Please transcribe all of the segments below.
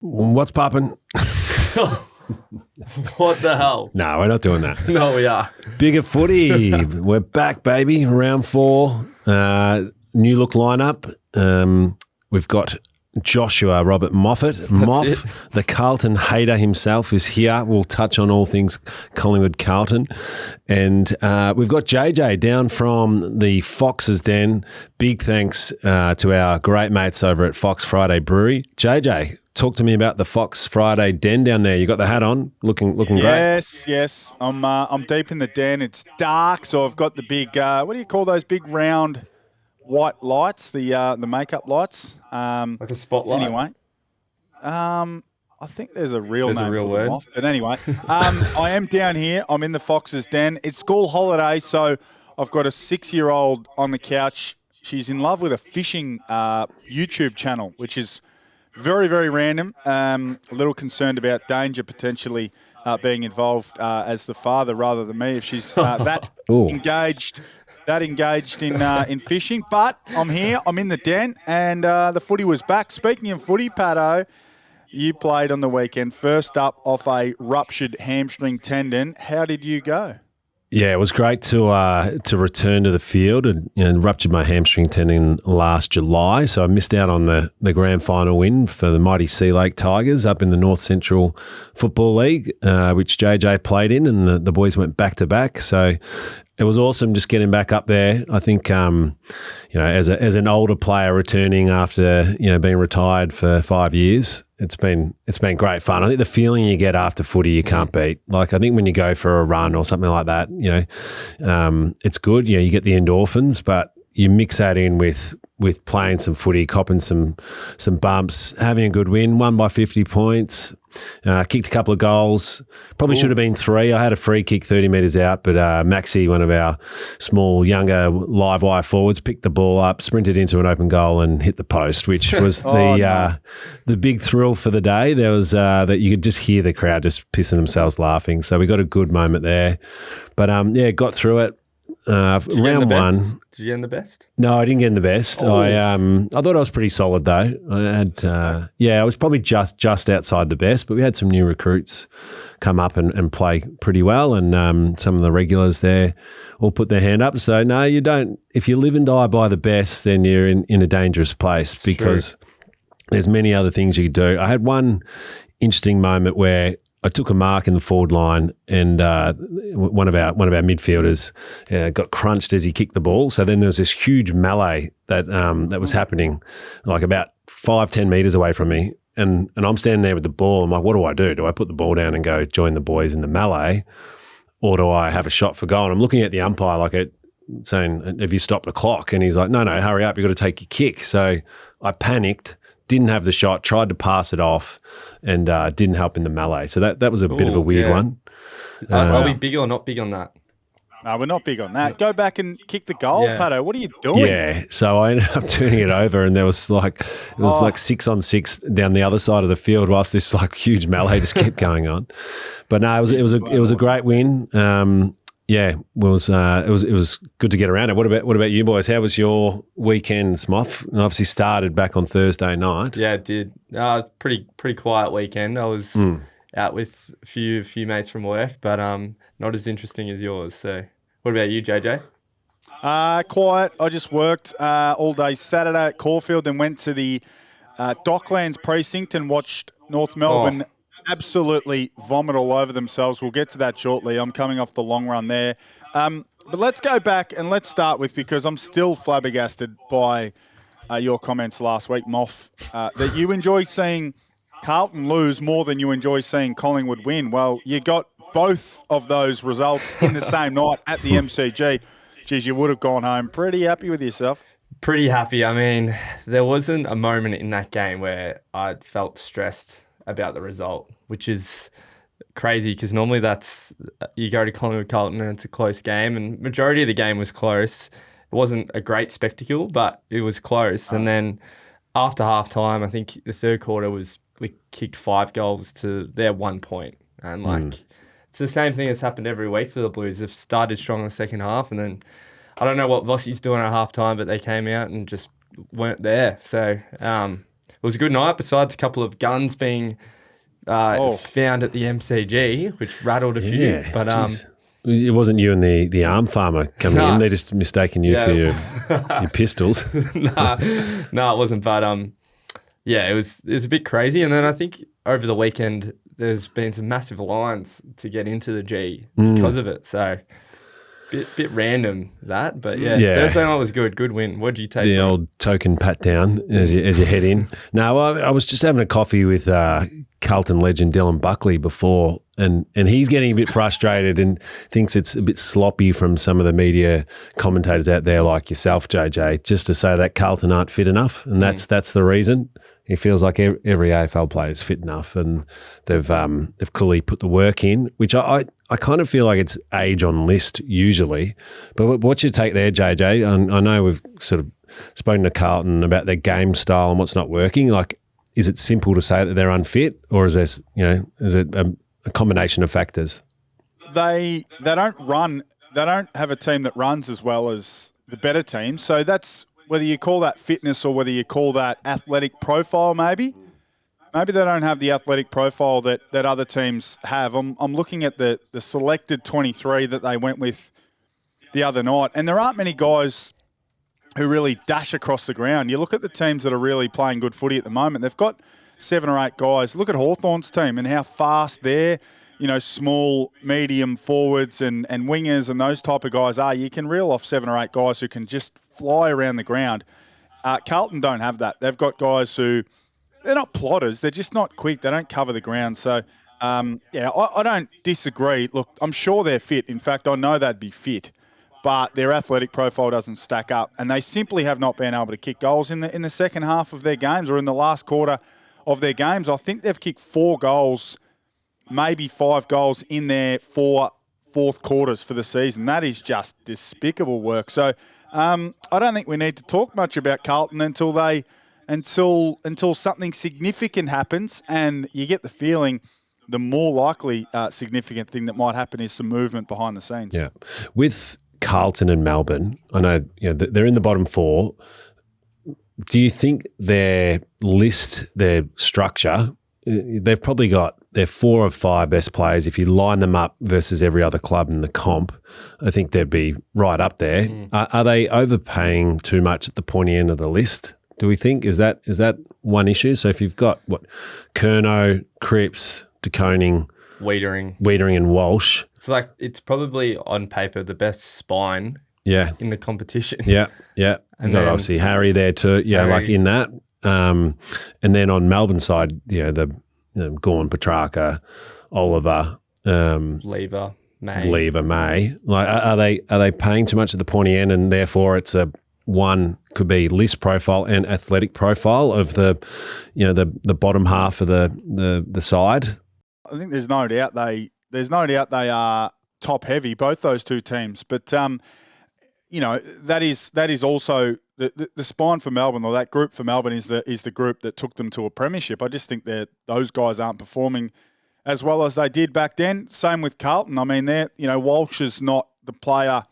What's poppin'? What the hell? No, we're not doing that. No, we are. Bigger footy. We're back, baby. Round 4. New look lineup. We've got Joshua Robert Moffat. Moff, the Carlton hater himself, is here. We'll touch on all things Collingwood Carlton. And we've got JJ down from the Fox's Den. Big thanks to our great mates over at Fox Friday Brewery. JJ, talk to me about the Fox Friday Den down there. You got the hat on, looking great. Yes. I'm deep in the den. It's dark, so I've got the big. What do you call those big round white lights? The makeup lights. Like a spotlight. Anyway, I think there's a real name for word. them off. But anyway, I am down here. I'm in the Fox's Den. It's school holiday, so I've got a 6-year-old on the couch. She's in love with a fishing YouTube channel, which is very, very random. A little concerned about danger potentially being involved as the father rather than me if she's that engaged in fishing. But I'm here. I'm in the den, and the footy was back. Speaking of footy, Patto, you played on the weekend. First up off a ruptured hamstring tendon. How did you go? Yeah, it was great to return to the field and ruptured my hamstring tendon last July. So I missed out on the grand final win for the mighty Sea Lake Tigers up in the North Central Football League, which JJ played in, and the boys went back to back. So it was awesome just getting back up there. I think, as an older player returning after being retired for 5 years, it's been great fun. I think the feeling you get after footy you can't beat. Like I think when you go for a run or something like that, it's good. You get the endorphins, but you mix that in with playing some footy, copping some bumps, having a good win, won by 50 points. Kicked a couple of goals. Probably should have been 3. I had a free kick 30 metres out, but Maxi, one of our small, younger live wire forwards, picked the ball up, sprinted into an open goal and hit the post, which was the big thrill for the day. There was that you could just hear the crowd just pissing themselves laughing. So we got a good moment there. But, got through it. Round 1. Did you get in the best? No, I didn't get in the best. I thought I was pretty solid though. I had I was probably just outside the best, but we had some new recruits come up and play pretty well, and some of the regulars there all put their hand up. So no, you don't. If you live and die by the best, then you're in a dangerous place because there's many other things you could do. I had one interesting moment where I took a mark in the forward line, and one of our midfielders got crunched as he kicked the ball. So then there was this huge melee that was happening, like about 5-10 metres away from me, and I'm standing there with the ball. I'm like, what do I do? Do I put the ball down and go join the boys in the melee, or do I have a shot for goal? And I'm looking at the umpire saying, "Have you stopped the clock?" And he's like, "No, hurry up! You've got to take your kick." So I panicked. Didn't have the shot, tried to pass it off, and didn't help in the melee. So that was a bit of a weird one. Are we big or not big on that? No, we're not big on that. Go back and kick the goal, Patto. What are you doing? Yeah, so I ended up turning it over, and there was like 6-on-6 down the other side of the field, whilst this huge melee just kept going on. But no, it was a great win. Yeah, it was good to get around it. What about you boys? How was your weekend, Moff? And obviously started back on Thursday night. Yeah, it did. Pretty quiet weekend. I was out with a few mates from work, but not as interesting as yours. So, what about you, JJ? Quiet. I just worked all day Saturday at Caulfield, and went to the Docklands precinct and watched North Melbourne absolutely vomit all over themselves. We'll get to that shortly. I'm coming off the long run there. But let's go back and let's start with, because I'm still flabbergasted by your comments last week, Moff, that you enjoy seeing Carlton lose more than you enjoy seeing Collingwood win. Well, you got both of those results in the same night at the MCG. Geez, you would have gone home pretty happy with yourself. Pretty happy. I mean, there wasn't a moment in that game where I felt stressed about the result, which is crazy because normally you go to Collingwood Carlton and it's a close game, and majority of the game was close. It wasn't a great spectacle, but it was close. And then after half time, I think the third quarter we kicked 5 goals to their 1 point. And it's the same thing that's happened every week for the Blues. They've started strong in the second half, and then I don't know what Vossi's doing at half time, but they came out and just weren't there. So was a good night. Besides a couple of guns being found at the MCG, which rattled a few. Yeah, But geez. It wasn't you and the arm farmer coming in. They're just mistaking you for your pistols. No, it wasn't. But it was a bit crazy. And then I think over the weekend there's been some massive lines to get into the G because of it. So bit random that, but Thursday night was good. Good win. What did you take? The old token pat down as you head in. No, I was just having a coffee with Carlton legend Dylan Buckley before, and he's getting a bit frustrated and thinks it's a bit sloppy from some of the media commentators out there like yourself, JJ, just to say that Carlton aren't fit enough, and that's the reason. He feels like every AFL player is fit enough, and they've clearly put the work in, which I kind of feel like it's age on list usually. But what's your take there, JJ? I know we've sort of spoken to Carlton about their game style and what's not working. Like, is it simple to say that they're unfit, or is it a combination of factors? They don't run. They don't have a team that runs as well as the better team. So that's whether you call that fitness or whether you call that athletic profile, maybe. Maybe they don't have the athletic profile that other teams have. I'm looking at the selected 23 that they went with the other night, and there aren't many guys who really dash across the ground. You look at the teams that are really playing good footy at the moment, they've got 7 or 8 guys. Look at Hawthorn's team and how fast their small, medium forwards and wingers and those type of guys are. You can reel off 7 or 8 guys who can just fly around the ground. Carlton don't have that. They've got guys who, they're not plotters. They're just not quick. They don't cover the ground. So, I don't disagree. Look, I'm sure they're fit. In fact, I know they'd be fit. But their athletic profile doesn't stack up. And they simply have not been able to kick goals in the second half of their games or in the last quarter of their games. I think they've kicked 4 goals, maybe 5 goals in their 4 fourth quarters for the season. That is just despicable work. So I don't think we need to talk much about Carlton until something significant happens, and you get the feeling the more likely significant thing that might happen is some movement behind the scenes. Yeah. With Carlton and Melbourne, I know they're in the bottom 4. Do you think their list, their structure, they've probably got their 4 of 5 best players. If you line them up versus every other club in the comp, I think they'd be right up there. Are they overpaying too much at the pointy end of the list? Do we think is that one issue? So if you've got Curnow, Cripps, De Koning, Wiedering and Walsh, it's probably on paper the best spine. Yeah. In the competition. Yeah. And then obviously Harry there too. Yeah, Harry. Like in that. And then on Melbourne side, the Gawn, Petrarca, Oliver, Lever, May. Like, are they paying too much at the pointy end, and therefore it's one could be list profile and athletic profile of the bottom half of the side? I think there's no doubt they are top heavy, both those two teams. But that is also the spine for Melbourne, or that group for Melbourne is the group that took them to a premiership. I just think that those guys aren't performing as well as they did back then. Same with Carlton. I mean, Walsh is not the player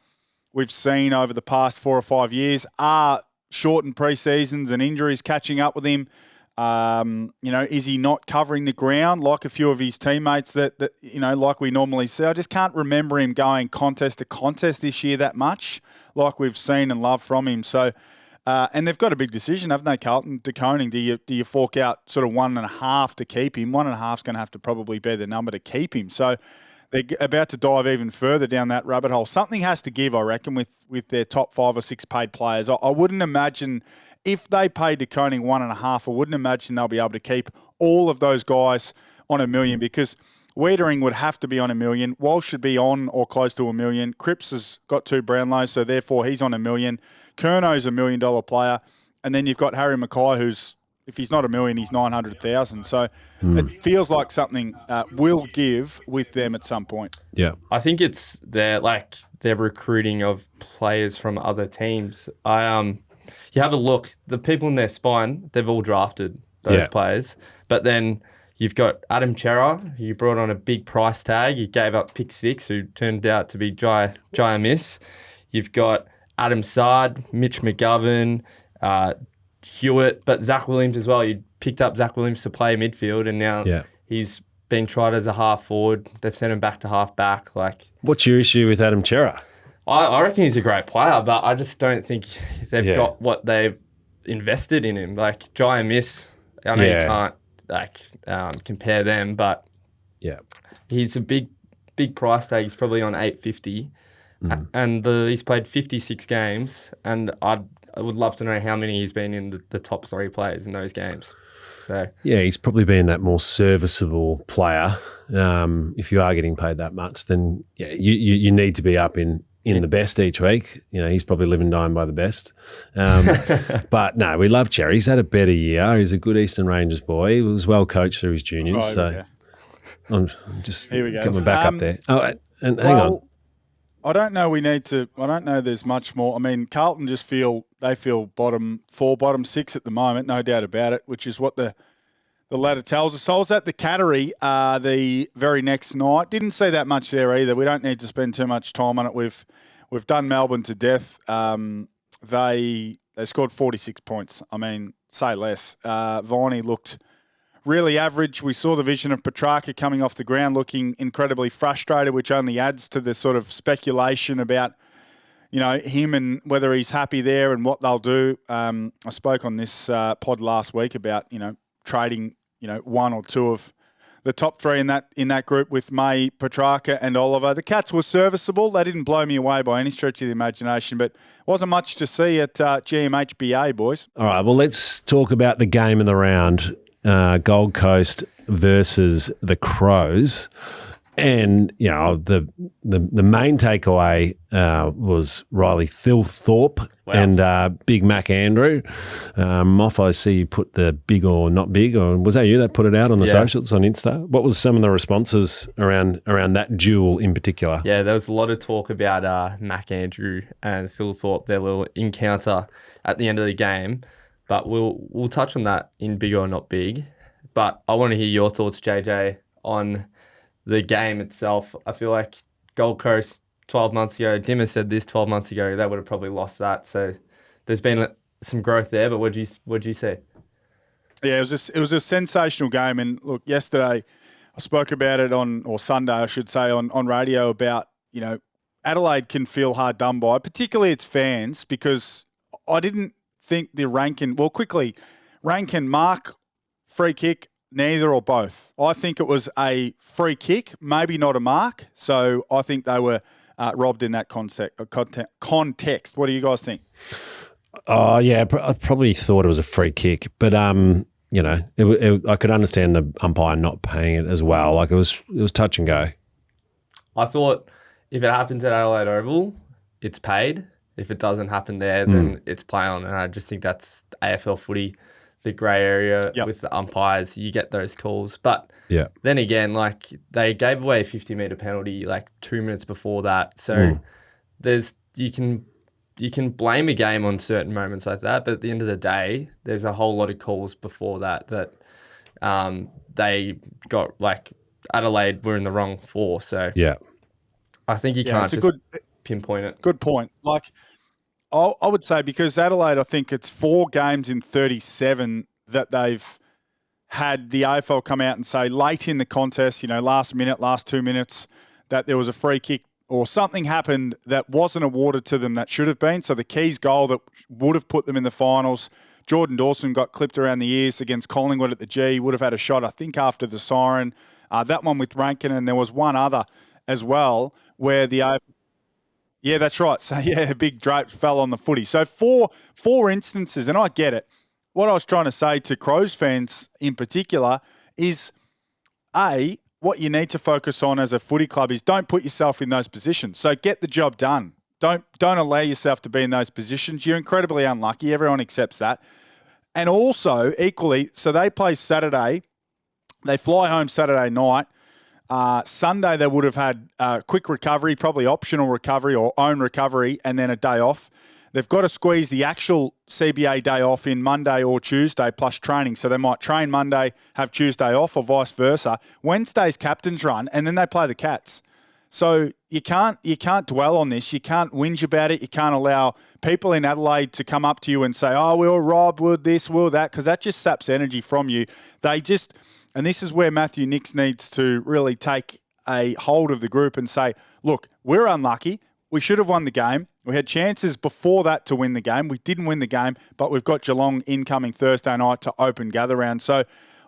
we've seen over the past 4 or 5 years. Are shortened pre-seasons and injuries catching up with him? Is he not covering the ground like a few of his teammates that like we normally see? I just can't remember him going contest to contest this year that much like we've seen and loved from him. So, and they've got a big decision, haven't they, Carlton? De Koning, do you fork out sort of 1.5 to keep him? 1.5's going to have to probably be the number to keep him. So they're about to dive even further down that rabbit hole. Something has to give, I reckon, with their top 5 or 6 paid players. I wouldn't imagine if they paid De Koning 1.5, I wouldn't imagine they'll be able to keep all of those guys on $1 million, because Wiedering would have to be on $1 million. Walsh should be on or close to $1 million. Cripps has got 2 Brownlows, so therefore he's on $1 million. Curnow's $1 million player. And then you've got Harry Mackay, who's, if he's not $1 million, he's 900,000. So it feels like something will give with them at some point. Yeah. I think it's their recruiting of players from other teams. You have a look, the people in their spine, they've all drafted those players. But then you've got Adam Chera, who you brought on a big price tag. You gave up pick 6, who turned out to be Jaya Miss. You've got Adam Sard, Mitch McGovern, Hewitt, but Zach Williams as well. You picked up Zach Williams to play midfield, and now he's been tried as a half forward. They've sent him back to half back. What's your issue with Adam Chera? I reckon he's a great player, but I just don't think they've got what they've invested in him. Jai and Miss, I know you can't compare them, but he's a big price tag. He's probably on $850, and he's played 56 games, and I would love to know how many he's been in the top 3 players in those games. So he's probably been that more serviceable player. If you are getting paid that much, then you need to be up in the best each week. He's probably living and dying by the best. But no, we love Cherry. He's had a better year. He's a good Eastern Rangers boy. He was well coached through his juniors. I'm just coming back up there. Oh, and hang on. I don't know. I don't know. There's much more. I mean, Carlton just feel bottom 4, bottom 6 at the moment. No doubt about it. Which is what the ladder tells us. So I was at the Cattery the very next night. Didn't see that much there either. We don't need to spend too much time on it. We've done Melbourne to death. They scored 46 points. I mean, say less. Viney looked really average. We saw the vision of Petrarca coming off the ground looking incredibly frustrated, which only adds to the sort of speculation about, him and whether he's happy there and what they'll do. I spoke on this pod last week about, trading, 1 or 2 of the top 3 in that group with May, Petrarca and Oliver. The Cats were serviceable. They didn't blow me away by any stretch of the imagination, but wasn't much to see at GMHBA, boys. All right, well, let's talk about the game in the round. Gold Coast versus the Crows. And, the main takeaway was Riley Thilthorpe and Big Mac Andrew. Moff, I see you put the big or not big, or was that you that put it out on the socials on Insta? What was some of the responses around that duel in particular? Yeah, there was a lot of talk about Mac Andrew and Thilthorpe, their little encounter at the end of the game. But we'll touch on that in big or not big. But I want to hear your thoughts, JJ, on the game itself. I feel like Gold Coast 12 months ago, Dimmer said this 12 months ago, they would have probably lost that. So there's been some growth there. But what'd you say? Yeah, it was a sensational game. And look, yesterday I spoke about it Sunday, I should say, on radio about, Adelaide can feel hard done by, particularly its fans, because I didn't think the Rankin mark, free kick, neither or both. I think it was a free kick, maybe not a mark. So I think they were robbed in that context. What do you guys think? Oh, yeah, I probably thought it was a free kick, but I could understand the umpire not paying it as well. Like it was touch and go. I thought if it happens at Adelaide Oval, it's paid. If it doesn't happen there, then it's play on. And I just think that's AFL footy, the grey area with the umpires. You get those calls. But then again, they gave away a 50-metre penalty 2 minutes before that. So you can blame a game on certain moments like that. But at the end of the day, there's a whole lot of calls before that they got Adelaide were in the wrong for. So I think you can't just pinpoint it. Good point. I would say because Adelaide, I think it's 4 games in 37 that they've had the AFL come out and say late in the contest, last minute, last 2 minutes, that there was a free kick or something happened that wasn't awarded to them that should have been. So the Keys goal that would have put them in the finals, Jordan Dawson got clipped around the ears against Collingwood at the G, would have had a shot, I think, after the siren. That one with Rankin, and there was one other as well where the AFL... Yeah, that's right. So, a big drape fell on the footy. So, four instances, and I get it. What I was trying to say to Crows fans in particular is, A, what you need to focus on as a footy club is don't put yourself in those positions. So, get the job done. Don't allow yourself to be in those positions. You're incredibly unlucky. Everyone accepts that. And also, equally, so they play Saturday. They fly home Saturday night. Sunday, they would have had quick recovery, probably optional recovery or own recovery, and then a day off. They've got to squeeze the actual CBA day off in Monday or Tuesday plus training. So they might train Monday, have Tuesday off, or vice versa. Wednesday's captain's run, and then they play the Cats. So you can't dwell on this. You can't whinge about it. You can't allow people in Adelaide to come up to you and say, "Oh, we were robbed, we were this, we were that," because that just saps energy from you. And this is where Matthew Nicks needs to really take a hold of the group and say, "Look, we're unlucky. We should have won the game. We had chances before that to win the game. We didn't win the game, but we've got Geelong incoming Thursday night to open gather round." So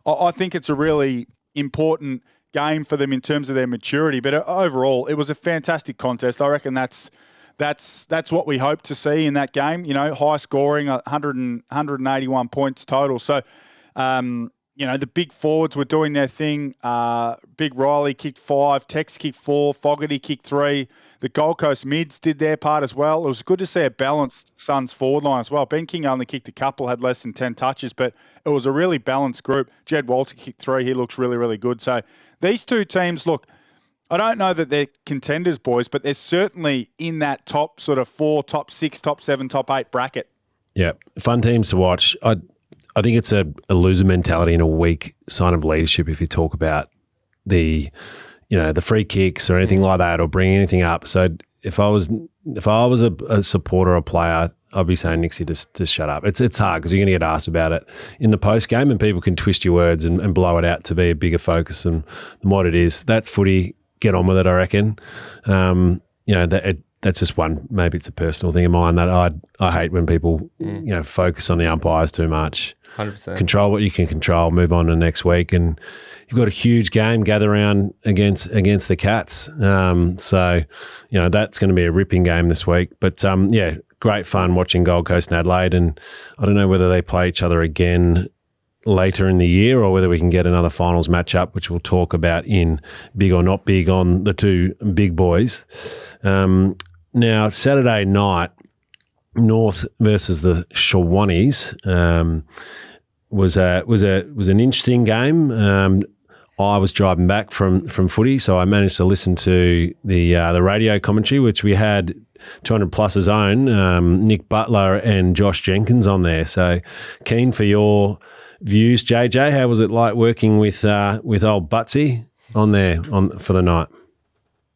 I think it's a really important game for them in terms of their maturity. But overall, it was a fantastic contest. I reckon that's what we hope to see in that game. High scoring, 181 points total. So, the big forwards were doing their thing. Big Riley kicked 5, Tex kicked 4, Fogarty kicked 3. The Gold Coast mids did their part as well. It was good to see a balanced Suns forward line as well. Ben King only kicked a couple, had less than 10 touches, but it was a really balanced group. Jed Walter kicked 3. He looks really, really good. So these two teams, look, I don't know that they're contenders, boys, but they're certainly in that top sort of 4, top 6, top 7, top 8 bracket. Yeah, fun teams to watch. I think it's a loser mentality and a weak sign of leadership if you talk about the free kicks or anything like that, or bring anything up. So if I was a supporter or player, I'd be saying, Nixie, just shut up. It's hard because you're going to get asked about it in the post game, and people can twist your words and blow it out to be a bigger focus than what it is. That's footy. Get on with it, I reckon. That's just one. Maybe it's a personal thing of mine that I hate when people focus on the umpires too much. 100%. Control what you can control. Move on to next week, and you've got a huge game gather round against the Cats. So that's going to be a ripping game this week. But great fun watching Gold Coast and Adelaide, and I don't know whether they play each other again later in the year or whether we can get another finals matchup, which we'll talk about in big or not big on the two big boys. Now, Saturday night, North versus the Shawanees was an interesting game. I was driving back from footy, so I managed to listen to the radio commentary, which we had 200 Plus's own Nick Butler and Josh Jenkins on there. So keen for your views, JJ. How was it like working with old Butsy on there for the night?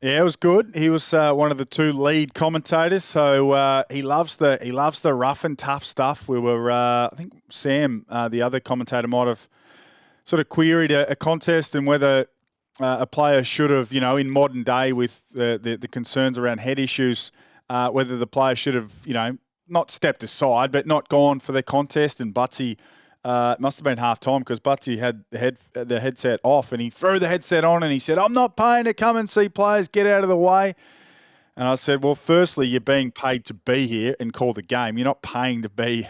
Yeah, it was good. He was one of the two lead commentators, so he loves the rough and tough stuff. We were, I think Sam, the other commentator, might have sort of queried a contest and whether a player should have, in modern day with the concerns around head issues, whether the player should have, not stepped aside but not gone for the contest. And Butsy, it must have been half time because Butsy had the headset off and he threw the headset on and he said, "I'm not paying to come and see players, get out of the way." And I said, "Well, firstly, you're being paid to be here and call the game. You're not paying to be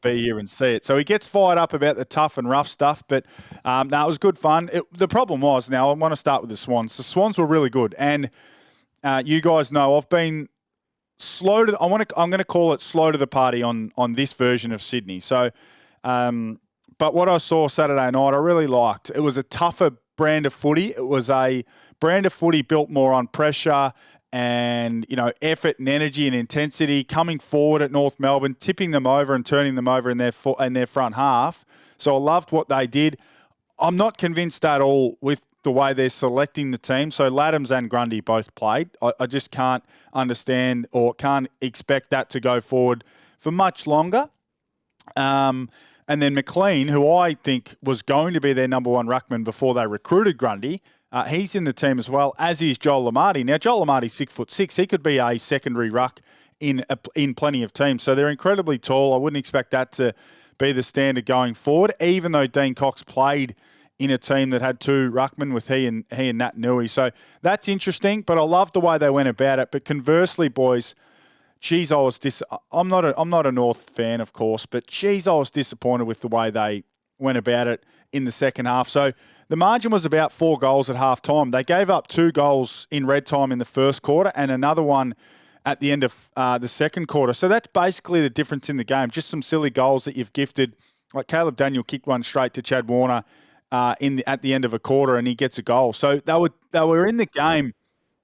here and see it." So he gets fired up about the tough and rough stuff, but it was good fun. The problem was, now I want to start with the Swans. The Swans were really good, and you guys know I've been slow to. I'm going to call it slow to the party on this version of Sydney. So. But what I saw Saturday night, I really liked. It was a tougher brand of footy. It was a brand of footy built more on pressure and, effort and energy and intensity, coming forward at North Melbourne, tipping them over and turning them over in their front half. So I loved what they did. I'm not convinced at all with the way they're selecting the team. So Laddams and Grundy both played. I just can't understand or can't expect that to go forward for much longer. And then McLean, who I think was going to be their number one ruckman before they recruited Grundy, he's in the team as well, as is Joel Lamarty. Now, Joel Lamarty's 6'6". He could be a secondary ruck in plenty of teams. So they're incredibly tall. I wouldn't expect that to be the standard going forward, even though Dean Cox played in a team that had two ruckmen with he and Nat Nui. So that's interesting, but I love the way they went about it. But conversely, boys, geez, I'm not a North fan, of course, but geez, I was disappointed with the way they went about it in the second half. So the margin was about 4 goals at half time. They gave up 2 goals in red time in the first quarter and another one at the end of the second quarter. So that's basically the difference in the game. Just some silly goals that you've gifted. Like Caleb Daniel kicked one straight to Chad Warner at the end of a quarter and he gets a goal. So they were in the game.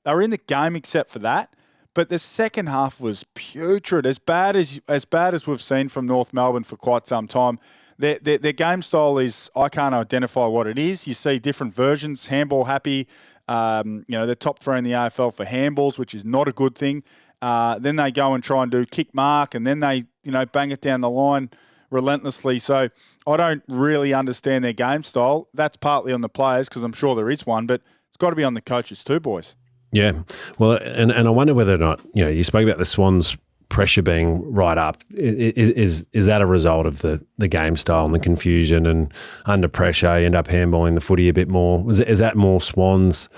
They were in the game except for that. But the second half was putrid, as bad as we've seen from North Melbourne for quite some time. Their game style is, I can't identify what it is. You see different versions, handball happy, They're top 3 in the AFL for handballs, which is not a good thing. Then they go and try and do kick mark, and then they, bang it down the line relentlessly. So I don't really understand their game style. That's partly on the players, because I'm sure there is one, but it's got to be on the coaches too, boys. Yeah. Well, and I wonder whether or not, you spoke about the Swans pressure being right up. Is that a result of the game style and the confusion, and under pressure you end up handballing the footy a bit more? Is that more Swans,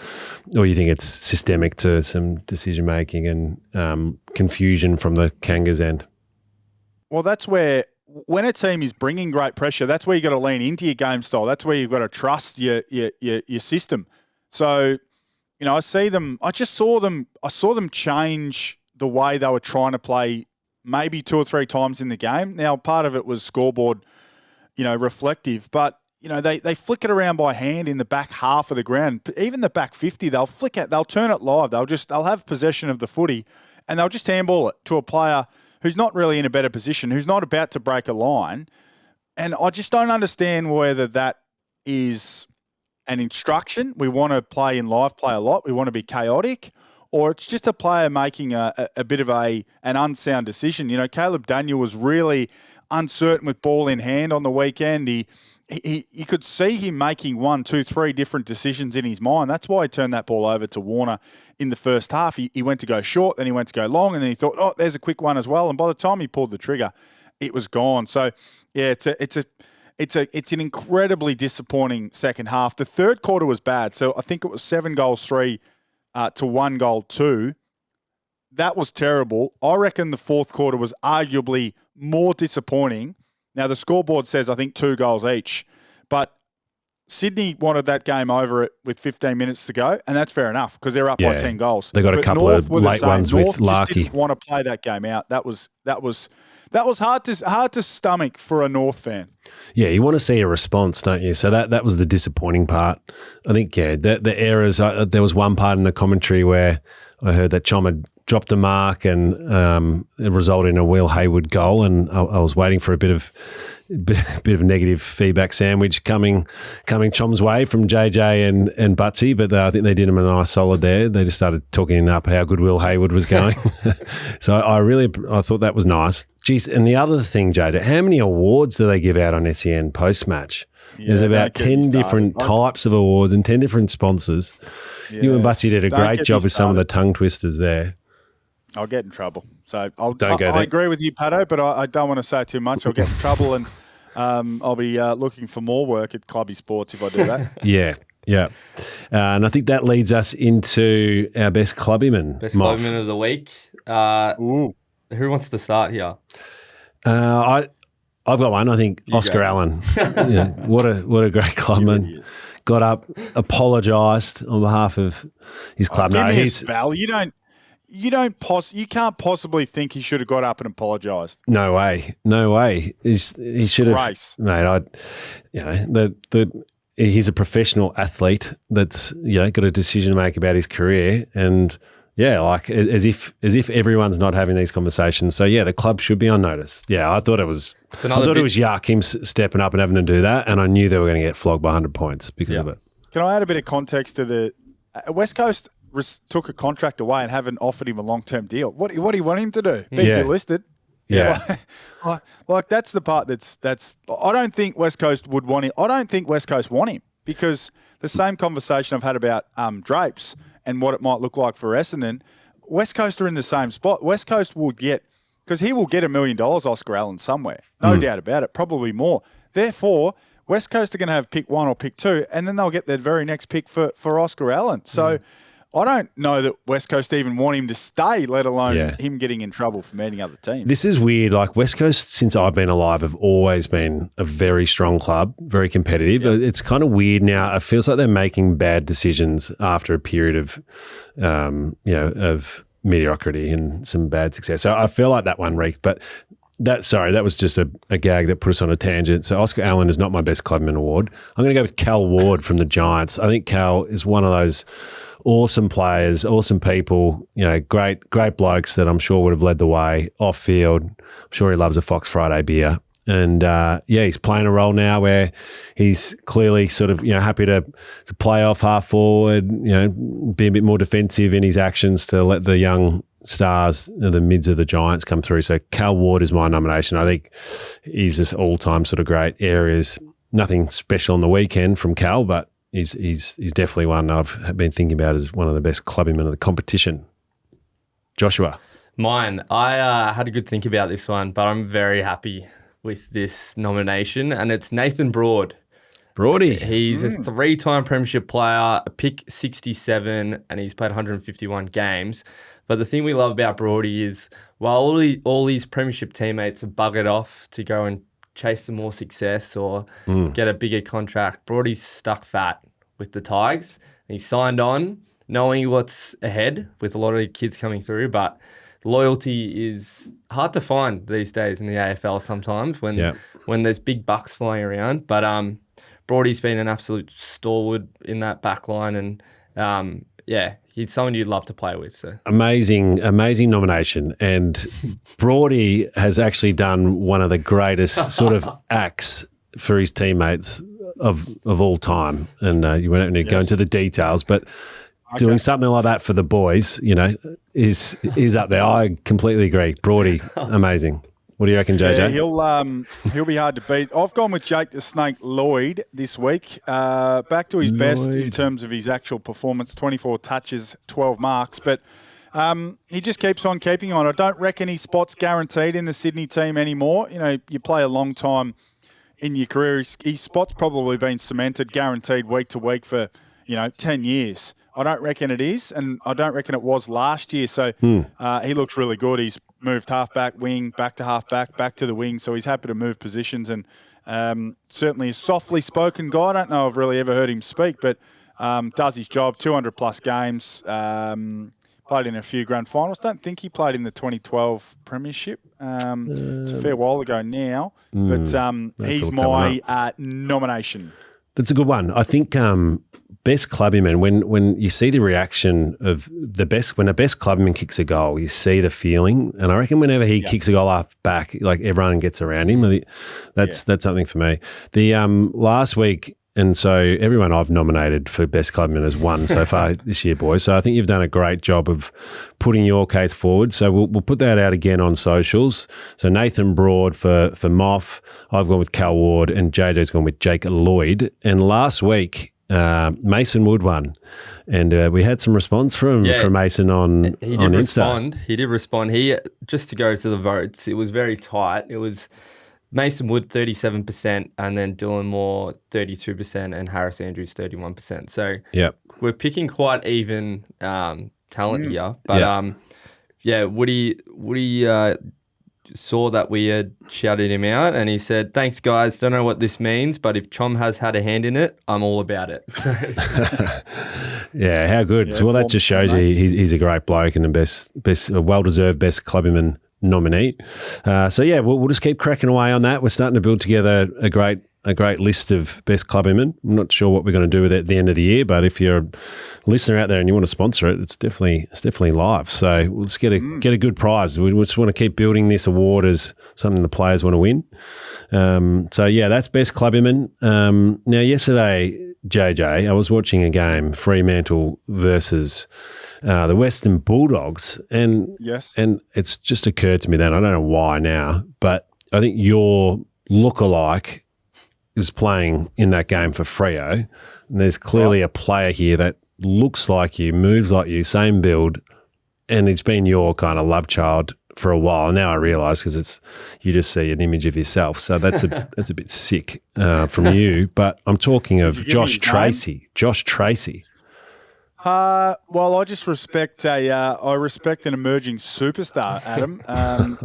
or you think it's systemic to some decision making and confusion from the Kangas end? Well, that's where, when a team is bringing great pressure, that's where you got to lean into your game style. That's where you've got to trust your system. So, I saw them change the way they were trying to play maybe 2 or 3 times in the game. Now, part of it was scoreboard, reflective, but, they flick it around by hand in the back half of the ground. Even the back 50, they'll turn it live. They'll have possession of the footy, and they'll just handball it to a player who's not really in a better position, who's not about to break a line. And I just don't understand whether that is an instruction. We want to play in live play a lot. We want to be chaotic. Or it's just a player making a bit of an unsound decision. Caleb Daniel was really uncertain with ball in hand on the weekend. You could see him making 1, 2, 3 different decisions in his mind. That's why he turned that ball over to Warner in the first half. He went to go short, then he went to go long, and then he thought, oh, there's a quick one as well. And by the time he pulled the trigger, it was gone. So, yeah, it's an incredibly disappointing second half. The third quarter was bad. So I think it was 7 goals, 3 to 1 goal, 2. That was terrible. I reckon the fourth quarter was arguably more disappointing. Now, the scoreboard says, I think, 2 goals each. But Sydney wanted that game over it with 15 minutes to go, and that's fair enough because they're up by 10 goals. They got a couple of late ones with Larky. North just didn't want to play that game out. That was hard to stomach for a North fan. Yeah, you want to see a response, don't you? So that was the disappointing part. I think, the errors, there was one part in the commentary where I heard that Chom had dropped a mark and it resulted in a Will Hayward goal, and I was waiting for a bit of negative feedback sandwich coming Chom's way from JJ and Butsy, but I think they did him a nice solid there. They just started talking up how good Will Hayward was going. So I thought that was nice. Jeez, and the other thing, JJ, how many awards do they give out on SEN post-match? Yeah, there's about 10 different types of awards and 10 different sponsors. Yes. You and Butsy did a great job with some of the tongue twisters there. I'll get in trouble. So I agree with you, Patto, but I don't want to say too much. I'll get in trouble, and I'll be looking for more work at Clubby Sports if I do that. Yeah. And I think that leads us into our best clubbyman. Best clubbyman of the week. Who wants to start here? I've got one. I think Oscar Allen. What a great clubman. Got up, apologised on behalf of his club. Give me a spell. You can't possibly think he should have got up and apologised. No way. He should have. Mate, he's a professional athlete that's got a decision to make about his career, and as if everyone's not having these conversations. So the club should be on notice. Yeah, I thought it was. It was yuck him stepping up and having to do that, and I knew they were going to get flogged by 100 points because of it. Can I add a bit of context to the West Coast? Took a contract away and haven't offered him a long-term deal. What do you want him to do? Be delisted? Yeah. Like that's the part that's. I don't think West Coast would want him. I don't think West Coast want him because the same conversation I've had about Drapes and what it might look like for Essendon. West Coast are in the same spot. West Coast will get, because he will get $1 million, Oscar Allen, somewhere. No doubt about it. Probably more. Therefore, West Coast are going to have pick 1 or pick 2, and then they'll get their very next pick for Oscar Allen. So. I don't know that West Coast even want him to stay, let alone him getting in trouble for meeting other teams. This is weird. Like West Coast, since I've been alive, have always been a very strong club, very competitive. Yep. It's kind of weird now. It feels like they're making bad decisions after a period of, of mediocrity and some bad success. So I feel like that one reeked, but that was just a gag that put us on a tangent. So Oscar Allen is not my best clubman award. I'm going to go with Cal Ward from the Giants. I think Cal is one of those awesome players, awesome people, great blokes that I'm sure would have led the way off field. I'm sure he loves a Fox Friday beer. And he's playing a role now where he's clearly sort of happy to play off half forward, be a bit more defensive in his actions to let the young stars, the mids of the Giants come through. So Cal Ward is my nomination. I think he's just all-time sort of great areas. Nothing special on the weekend from Cal, but he's definitely one I've been thinking about as one of the best clubbymen of the competition. Joshua. Mine. I had a good think about this one, but I'm very happy with this nomination, and it's Nathan Broad. Broady. He's a 3-time Premiership player, a pick 67, and he's played 151 games. But the thing we love about Broady is while all these Premiership teammates have buggered off to go and chase some more success or get a bigger contract, Broady's stuck fat with the Tigers. And he signed on knowing what's ahead with a lot of the kids coming through, but loyalty is hard to find these days in the AFL sometimes when there's big bucks flying around. But Broady's been an absolute stalwart in that back line, and he's someone you'd love to play with. So amazing nomination. And Broady has actually done one of the greatest sort of acts for his teammates of all time. And you won't need to go into the details, but doing something like that for the boys, is up there. I completely agree. Broady, amazing. What do you reckon, JJ? Yeah, he'll be hard to beat. I've gone with Jake the Snake Lloyd this week. Back to his best in terms of his actual performance, 24 touches, 12 marks. But he just keeps on keeping on. I don't reckon his spot's guaranteed in the Sydney team anymore. You play a long time in your career. His spot's probably been cemented, guaranteed week to week for, 10 years. I don't reckon it is, and I don't reckon it was last year. So he looks really good. He's moved half-back, wing, back to half-back, back to the wing. So he's happy to move positions, and certainly a softly spoken guy. I don't know if I've really ever heard him speak, but does his job, 200-plus games, played in a few grand finals. Don't think he played in the 2012 Premiership. It's a fair while ago now, but he's my nomination. That's a good one. I think best clubbyman, when you see the reaction of when a best clubbyman kicks a goal, you see the feeling. And I reckon whenever he kicks a goal off back, like everyone gets around him. That's something for me. The last week, and so everyone I've nominated for best clubman has won so far this year, boys. So I think you've done a great job of putting your case forward. So we'll put that out again on socials. So Nathan Broad for Moff, I've gone with Cal Ward, and JJ's gone with Jake Lloyd. And last week, Mason Wood won, and we had some response from Mason on Insta. He did respond. Just to go to the votes, it was very tight. It was Mason Wood 37%, and then Dylan Moore 32%, and Harris Andrews 31%. So we're picking quite even talent here. But Woody saw that we had shouted him out, and he said, "Thanks, guys. Don't know what this means, but if Chom has had a hand in it, I'm all about it." Yeah, how good. Yeah, well, that just shows you he's a great bloke and a well-deserved best clubbyman nominee. We'll just keep cracking away on that. We're starting to build together a great list of best clubbymen. I'm not sure what we're going to do with it at the end of the year, but if you're a listener out there and you want to sponsor it, it's definitely live. So we'll just get a good prize. We just want to keep building this award as something the players want to win. That's best clubbyman. Now, yesterday, JJ, I was watching a game, Fremantle versus the Western Bulldogs, and it's just occurred to me then, I don't know why now, but I think your lookalike is playing in that game for Freo, and there's clearly a player here that looks like you, moves like you, same build, and it's been your kind of love child for a while. And now I realise because you just see an image of yourself, so that's a bit sick from you. But I'm talking of Josh Tracy. Josh Tracy. Well, I just respect an emerging superstar, Adam.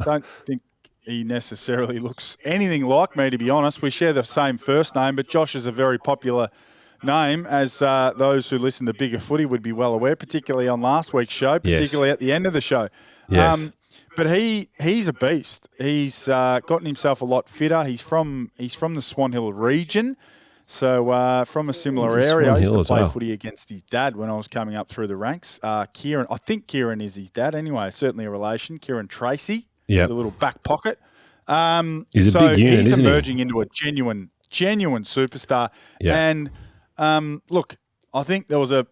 Don't think he necessarily looks anything like me, to be honest. We share the same first name, but Josh is a very popular name, as those who listen to Bigger Footy would be well aware, particularly on last week's show, particularly at the end of the show. Yes. But he's a beast. He's gotten himself a lot fitter. He's from the Swan Hill region, so from a similar area. I used to play footy against his dad when I was coming up through the ranks. Kieran, I think Kieran is his dad anyway, certainly a relation. Kieran Tracy, the little back pocket. He's a big unit, he's isn't he? emerging into a genuine superstar. Yeah. And look, I think there was a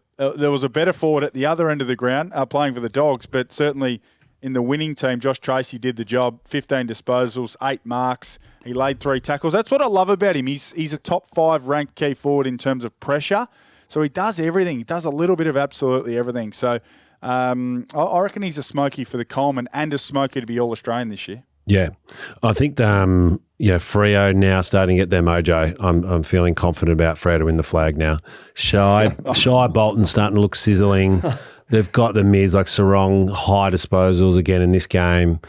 better forward at the other end of the ground playing for the Dogs, but certainly in the winning team, Josh Tracy did the job. 15 disposals, 8 marks. He laid 3 tackles. That's what I love about him. He's a top 5 ranked key forward in terms of pressure. So he does everything. He does a little bit of absolutely everything. So I reckon he's a smoky for the Coleman and a smoky to be All-Australian this year. Yeah. I think Freo now starting to get their mojo. I'm feeling confident about Freo to win the flag now. Shy Bolton starting to look sizzling. They've got the mids like Sarong, high disposals again in this game.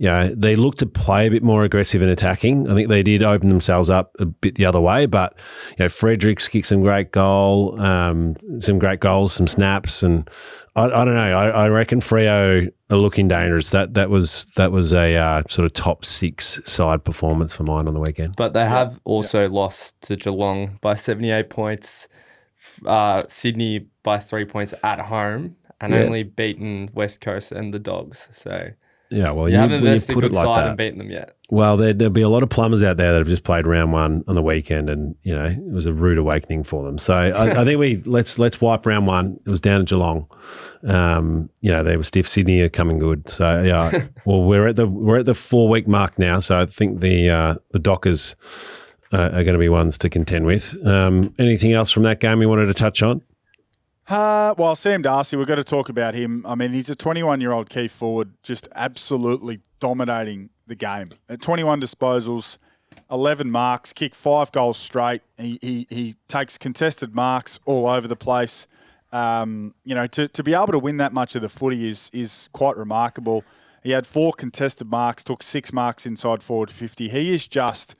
They look to play a bit more aggressive and attacking. I think they did open themselves up a bit the other way, but Fredericks kicked some great goals, some snaps, and I don't know. I reckon Freo are looking dangerous. That was a sort of top 6 side performance for mine on the weekend. But they have also lost to Geelong by 78 points, Sydney by 3 points at home, and only beaten West Coast and the Dogs. So well, you haven't invested a good like side that, and beaten them yet. Well, there'll be a lot of plumbers out there that have just played round 1 on the weekend, and it was a rude awakening for them. So I think let's wipe round 1. It was down at Geelong. They were stiff. Sydney are coming good. So well, we're at the 4-week mark now. So I think the Dockers are going to be ones to contend with. Anything else from that game you wanted to touch on? Well, Sam Darcy, we've got to talk about him. I mean, he's a 21-year-old key forward, just absolutely dominating the game. At 21 disposals, 11 marks, kicked 5 goals straight. He takes contested marks all over the place. To be able to win that much of the footy is quite remarkable. He had 4 contested marks, took 6 marks inside forward 50. He is just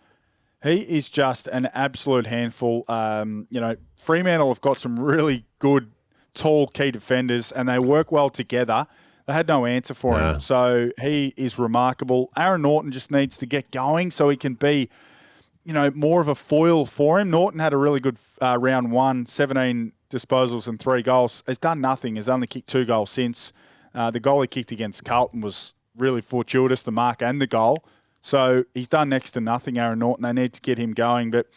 an absolute handful. Fremantle have got some really good, tall key defenders, and they work well together. They had no answer for him. So he is remarkable. Aaron Norton just needs to get going so he can be, more of a foil for him. Norton had a really good round 1, 17 disposals and 3 goals. Has done nothing. Has only kicked 2 goals since. The goal he kicked against Carlton was really fortuitous, the mark and the goal. So he's done next to nothing, Aaron Norton. They need to get him going. But,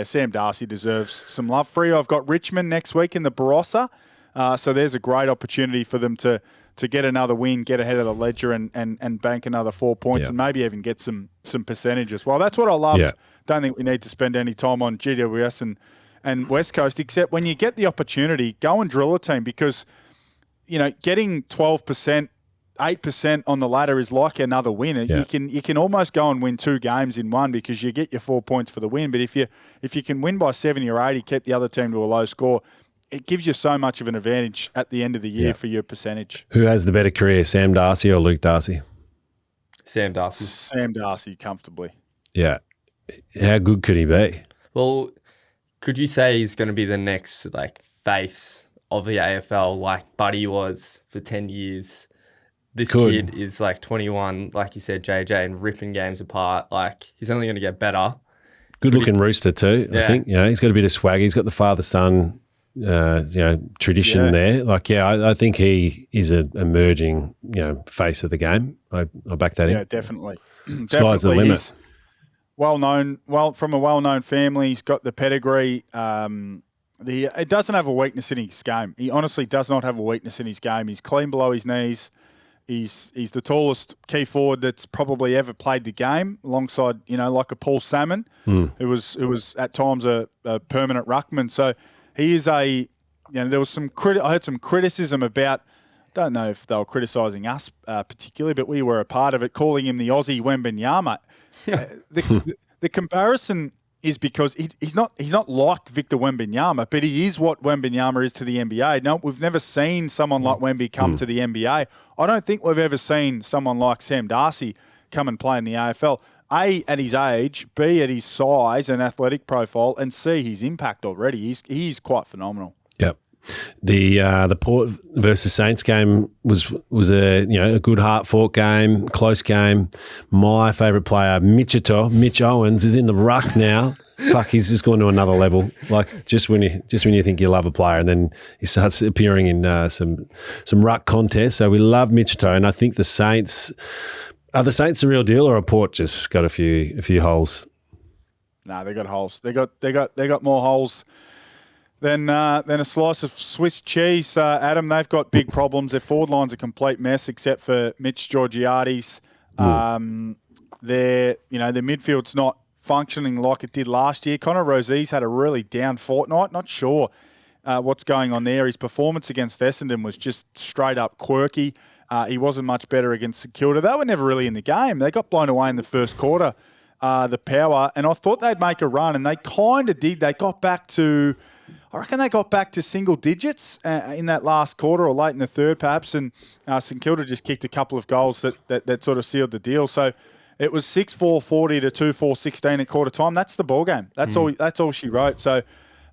Sam Darcy deserves some love. Freo, I've got Richmond next week in the Barossa. So there's a great opportunity for them to get another win, get ahead of the ledger and bank another 4 points and maybe even get some percentage as well. That's what I loved. Yeah. Don't think we need to spend any time on GWS and West Coast, except when you get the opportunity, go and drill a team because, getting 12%, 8% on the ladder is like another win. Yeah. You can almost go and win 2 games in one because you get your 4 points for the win. But if you can win by 70 or 80, keep the other team to a low score, it gives you so much of an advantage at the end of the year for your percentage. Who has the better career, Sam Darcy or Luke Darcy? Sam Darcy. Sam Darcy, comfortably. Yeah. How good could he be? Well, could you say he's going to be the next face of the AFL like Buddy was for 10 years? This kid is 21, like you said, JJ, and ripping games apart. He's only going to get better. Good-looking rooster too, I think. He's got a bit of swag. He's got the father-son, tradition there. I think he is an emerging, face of the game. I back that in. Yeah, definitely. Sky's the limit. He's well-known, from a well-known family. He's got the pedigree. It doesn't have a weakness in his game. He honestly does not have a weakness in his game. He's clean below his knees. He's the tallest key forward that's probably ever played the game, alongside like a Paul Salmon, who was at times a permanent ruckman. So he is there was I heard some criticism about. Don't know if they were criticising us particularly, but we were a part of it, calling him the Aussie Wembanyama. The comparison is because he's not like Victor Wembanyama, but he is what Wembanyama is to the NBA. No, we've never seen someone like Wemby come to the NBA. I don't think we've ever seen someone like Sam Darcy come and play in the AFL. A, at his age, B, at his size and athletic profile, and C, his impact already. He's quite phenomenal. Yep. The Port versus Saints game was a good hard-fought game, close game. My favourite player, Mitch Owens, is in the ruck now. Fuck, he's just gone to another level. Just when you think you love a player, and then he starts appearing in some ruck contests. So we love Mitchito, and I think the Saints Are the Saints the real deal, or are Port just got a few holes? No, they got holes. They got more holes than a slice of Swiss cheese. Adam, they've got big problems. Their forward line's a complete mess, except for Mitch Georgiades. Their midfield's not functioning like it did last year. Connor Rosie's had a really down fortnight. Not sure what's going on there. His performance against Essendon was just straight up quirky. He wasn't much better against St Kilda. They were never really in the game. They got blown away in the first quarter, the Power, and I thought they'd make a run, and they kind of did. They got back to, I reckon they got back to single digits in that last quarter or late in the third perhaps, and St Kilda just kicked a couple of goals that sort of sealed the deal. So it was 6-4-40 to 2-4-16 at quarter time. That's the ball game. That's all she wrote. So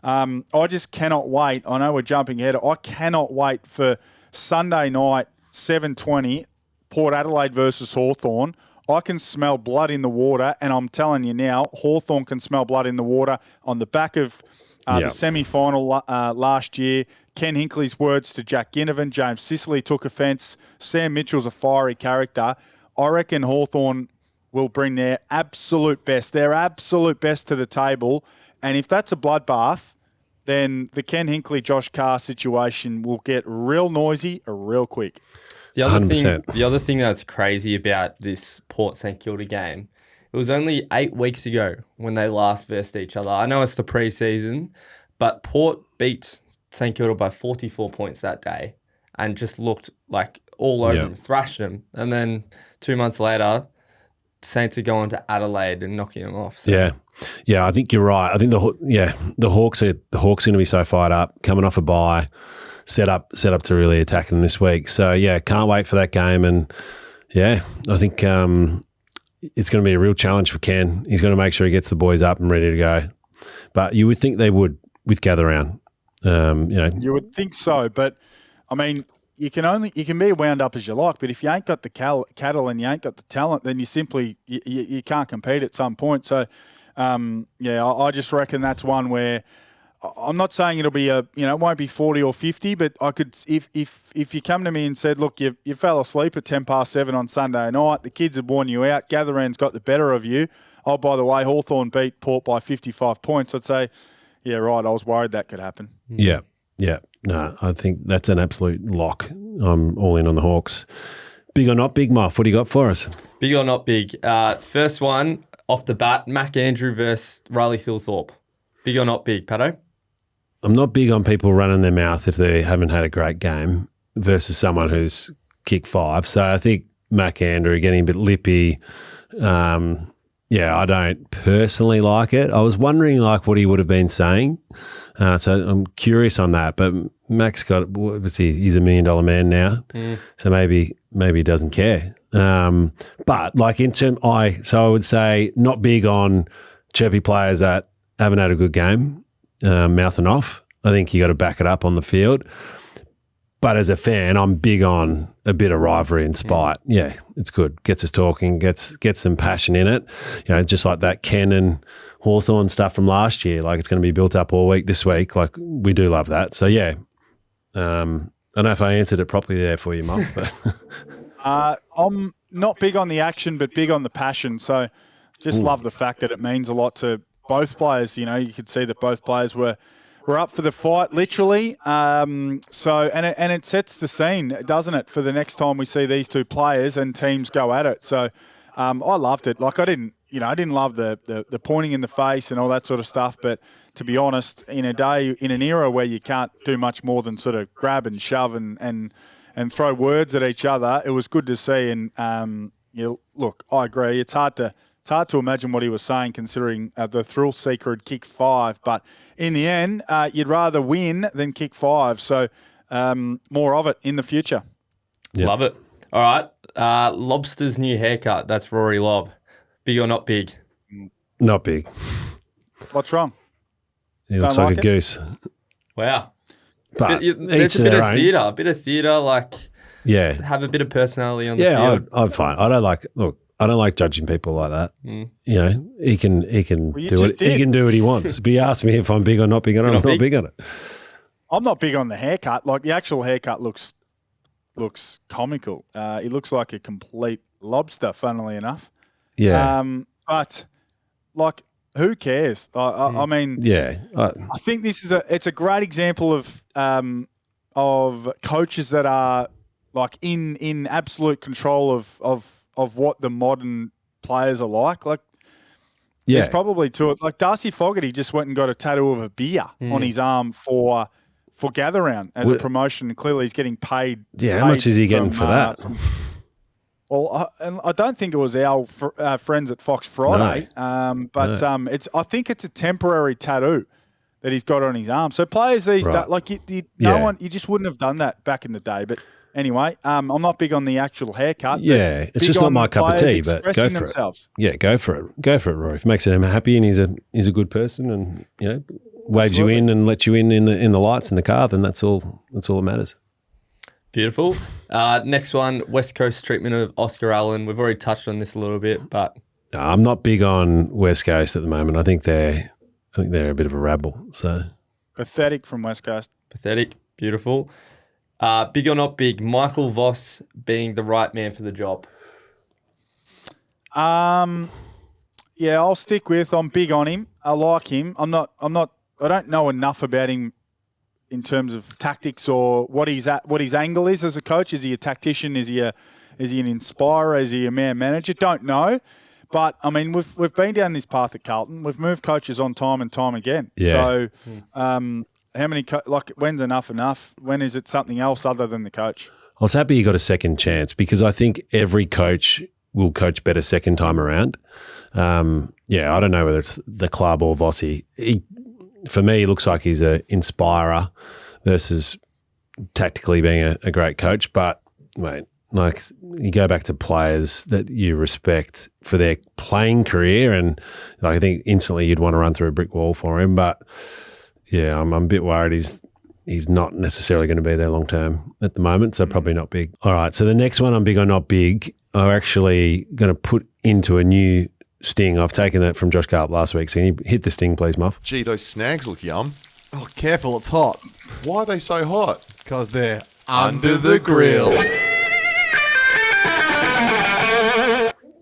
I just cannot wait. I know we're jumping ahead. I cannot wait for Sunday night, 7:20, Port Adelaide versus Hawthorn. I can smell blood in the water, and I'm telling you now, Hawthorn can smell blood in the water on the back of the semi-final last year. Ken Hinkley's words to Jack Ginnivan, James Sicily took offence. Sam Mitchell's a fiery character. I reckon Hawthorn will bring their absolute best to the table. And if that's a bloodbath, then the Ken Hinkley, Josh Carr situation will get real noisy real quick. The other thing that's crazy about this Port St Kilda game, it was only 8 weeks ago when they last versed each other. I know it's the pre-season, but Port beat St Kilda by 44 points that day and just looked like all over them, thrashed them. And then 2 months later, Saints are going to Adelaide and knocking them off. So. Yeah, I think you're right. I think the Hawks are going to be so fired up, coming off a bye, set up to really attack them this week. So yeah, can't wait for that game. And yeah, I think it's going to be a real challenge for Ken. He's going to make sure he gets the boys up and ready to go. But you would think they would with gather round. You would think so, but I mean, you can be wound up as you like, but if you ain't got the cattle and you ain't got the talent, then you simply you can't compete at some point. So I just reckon that's one where I'm not saying it'll be it won't be 40 or 50, but I could if you come to me and said, look, you fell asleep at 7:10 on Sunday night, the kids have worn you out, gather round's got the better of you. Oh, by the way, Hawthorn beat Port by 55 points. I'd say, yeah, right. I was worried that could happen. Yeah. No, I think that's an absolute lock. I'm all in on the Hawks. Big or not big, Moff? What do you got for us? Big or not big? First one, off the bat, Mac Andrew versus Riley Thilthorpe. Big or not big, Patto? I'm not big on people running their mouth if they haven't had a great game versus someone who's kicked 5. So I think Mac Andrew getting a bit lippy. I don't personally like it. I was wondering what he would have been saying. So I'm curious on that. But Mac's he's $1 million man now. So maybe he doesn't care. But I would say not big on chirpy players that haven't had a good game, mouthing off. I think you got to back it up on the field. But as a fan, I'm big on a bit of rivalry and spite. Yeah, it's good. Gets us talking, gets some passion in it. Just like that Ken and Hawthorn stuff from last year. It's going to be built up all week this week. We do love that. So, yeah. I don't know if I answered it properly there for you, Moff. But I'm not big on the action, but big on the passion. So just love the fact that it means a lot to both players. You could see that both players were up for the fight, literally. It sets the scene, doesn't it, for the next time we see these two players and teams go at it. So I loved it. I didn't love the pointing in the face and all that sort of stuff. But to be honest, in an era where you can't do much more than sort of grab and shove and throw words at each other, it was good to see. And look, I agree. It's hard to imagine what he was saying, considering the thrill seeker had kicked 5. But in the end, you'd rather win than kick 5. So more of it in the future. Yep. Love it. All right. Lobster's new haircut. That's Rory Lobb. Big or not big? Not big. What's wrong? He looks like a goose. Wow. But there's a bit of theatre. A bit of theatre, have a bit of personality on the field. I'm fine. I don't like judging people like that. He can do what he wants. But he asked me if I'm big or not big, and I'm not big on it. I'm not big on the haircut. The actual haircut looks comical. He looks like a complete lobster, funnily enough. Yeah. But like, who cares? I mean, Yeah. I think it's a great example of coaches that are like in absolute control of what the modern players are like. Like, there's probably two. Like Darcy Fogarty just went and got a tattoo of a beer on his arm for gather round as a promotion. And clearly, he's getting paid. Yeah, how much is he getting for that? And I don't think it was our friends at Fox Friday, but I think it's a temporary tattoo that he's got on his arm. So players these days, like you just wouldn't have done that back in the day. But anyway, I'm not big on the actual haircut. Yeah, it's just not my cup of tea. But go for themselves. it. Yeah, go for it. Go for it, Roy. If it makes him happy and he's a good person, and waves you in and lets you in the lights in the car, then that's all that matters. Beautiful. Next one, West Coast treatment of Oscar Allen. We've already touched on this a little bit, but I'm not big on West Coast at the moment. I think they're a bit of a rabble. So pathetic from West Coast. Pathetic. Beautiful. Big or not big, Michael Voss being the right man for the job. Yeah, I'll stick with. I'm big on him. I like him. I don't know enough about him in terms of tactics or what his angle is as a coach. Is he a tactician? Is he an inspirer? Is he a man manager? Don't know. But I mean, we've been down this path at Carlton. We've moved coaches on time and time again. Yeah. So, how many when's enough? When is it something else other than the coach? I was happy you got a second chance because I think every coach will coach better second time around. I don't know whether it's the club or Vossi. For me, he looks like he's an inspirer versus tactically being a great coach. But, mate, like you go back to players that you respect for their playing career, and I think instantly you'd want to run through a brick wall for him. But, yeah, I'm a bit worried he's not necessarily going to be there long term at the moment, so probably not big. All right, so the next one I'm big or not big are actually going to put into a new sting. I've taken that from Josh Carp last week. So can you hit the sting, please, Moff? Gee, those snags look yum. Oh, careful, it's hot. Why are they so hot? Because they're under the grill.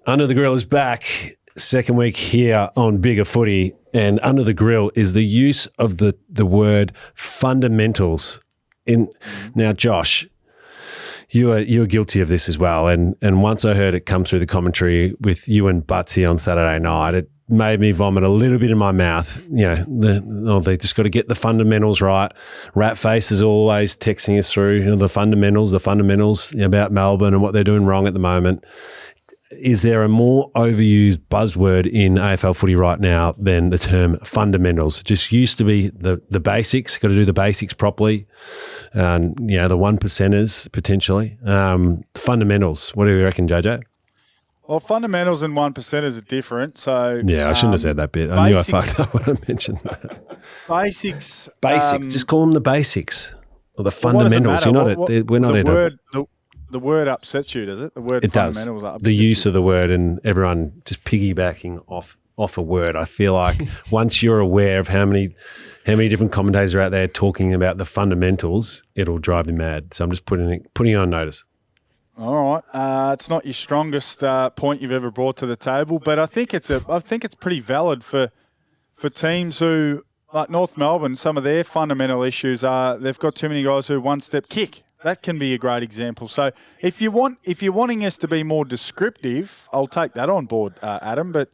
Under the Grill is back. Second week here on Bigger Footy. And Under the Grill is the use of the word fundamentals. Now, Josh, you are guilty of this as well. And once I heard it come through the commentary with you and Butsy on Saturday night, it made me vomit a little bit in my mouth. They just got to get the fundamentals right. Rat Face is always texting us through the fundamentals about Melbourne and what they're doing wrong at the moment. Is there a more overused buzzword in AFL footy right now than the term fundamentals? It just used to be the basics, got to do the basics properly. And, the one percenters potentially. Fundamentals, what do you reckon, JJ? Well, fundamentals and one percenters are different. So yeah, I shouldn't have said that bit. I knew I fucked up when I mentioned that. Basics. Just call them the basics or the fundamentals. We're not in The word upsets you, does it? The word it fundamentals does. Upsets the use you. of the word and everyone just piggybacking off a word. I feel like once you're aware of how many different commentators are out there talking about the fundamentals, it'll drive you mad. So I'm just putting you on notice. All right, it's not your strongest point you've ever brought to the table, but I think it's pretty valid for teams who, like North Melbourne. Some of their fundamental issues are they've got too many guys who one-step kick. That can be a great example. So if you're wanting us to be more descriptive, I'll take that on board, Adam. But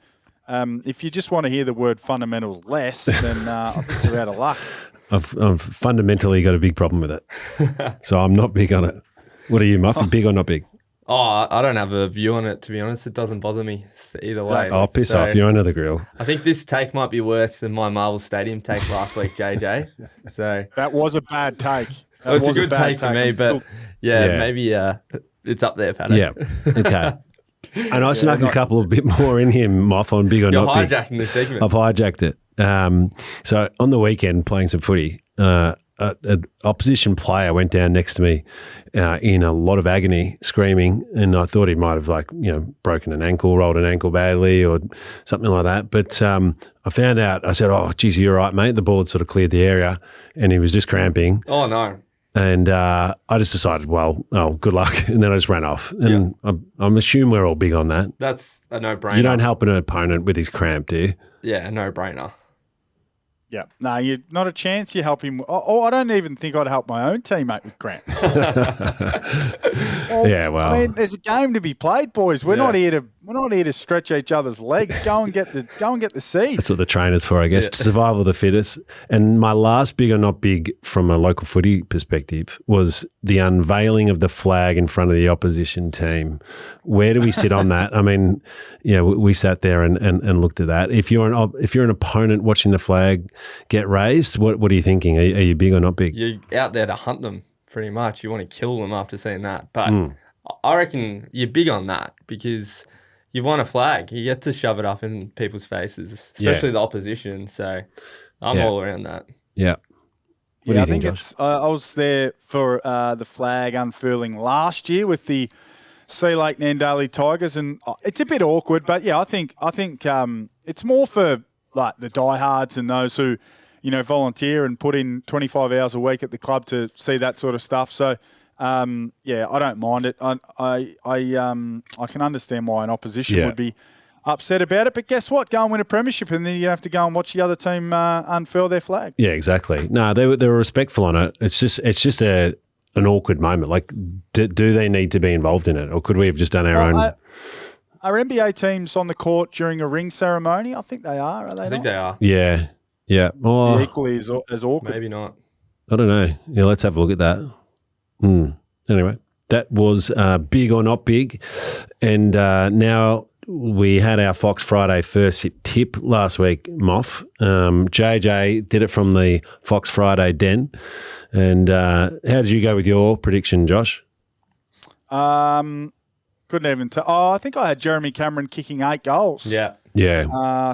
if you just want to hear the word fundamentals less, then I think you're out of luck. I've fundamentally got a big problem with it, so I'm not big on it. What are you, Muff? Big or not big? Oh, I don't have a view on it, to be honest. It doesn't bother me either way. Oh, piss off. You're under the grill. I think this take might be worse than my Marvel Stadium take last week, JJ. So that was a bad take. It's a good take for me, but maybe it's up there, Patto. Yeah, okay. And I snuck a couple of bit more in here, Moff, on big or not big. You're hijacking the segment. I've hijacked it. So on the weekend, playing some footy, an opposition player went down next to me in a lot of agony, screaming, and I thought he might have broken an ankle, rolled an ankle badly or something like that. But I found out, I said, "Oh, geez, you're right, mate." The ball had sort of cleared the area and he was just cramping. Oh, no. And I just decided, well, good luck. And then I just ran off. And I'm assuming we're all big on that. That's a no-brainer. You don't help an opponent with his cramp, do you? Yeah, a no-brainer. Yeah. No, you're not a chance you help him. Oh, I don't even think I'd help my own teammate with cramp. Yeah, well. I mean, there's a game to be played, boys. We're not here to stretch each other's legs. Go and get the seed. That's what the trainer's for, I guess. Survival of the fittest. And my last big or not big from a local footy perspective was the unveiling of the flag in front of the opposition team. Where do we sit on that? I mean, we sat there and looked at that. If you're an opponent watching the flag get raised, what are you thinking? Are you big or not big? You're out there to hunt them, pretty much. You want to kill them after seeing that. But I reckon you're big on that because you've won a flag. You get to shove it up in people's faces, especially the opposition. So I'm all around that. Yeah. I think it's. I was there for the flag unfurling last year with the Sea Lake Nandali Tigers, and it's a bit awkward. But I think it's more for like the diehards and those who, volunteer and put in 25 hours a week at the club to see that sort of stuff. So. I don't mind it. I can understand why an opposition would be upset about it. But guess what? Go and win a premiership, and then you have to go and watch the other team unfurl their flag. Yeah, exactly. No, they were respectful on it. It's just an awkward moment. Like, do they need to be involved in it, or could we have just done our own? Are NBA teams on the court during a ring ceremony? I think they are. Are they? I think they are. Yeah. Well, equally as awkward. Maybe not. I don't know. Yeah, let's have a look at that. Anyway, that was big or not big. And now we had our Fox Friday first sip tip last week, Moff. JJ did it from the Fox Friday den. And how did you go with your prediction, Josh? Couldn't even tell. I think I had Jeremy Cameron kicking 8 goals. Yeah.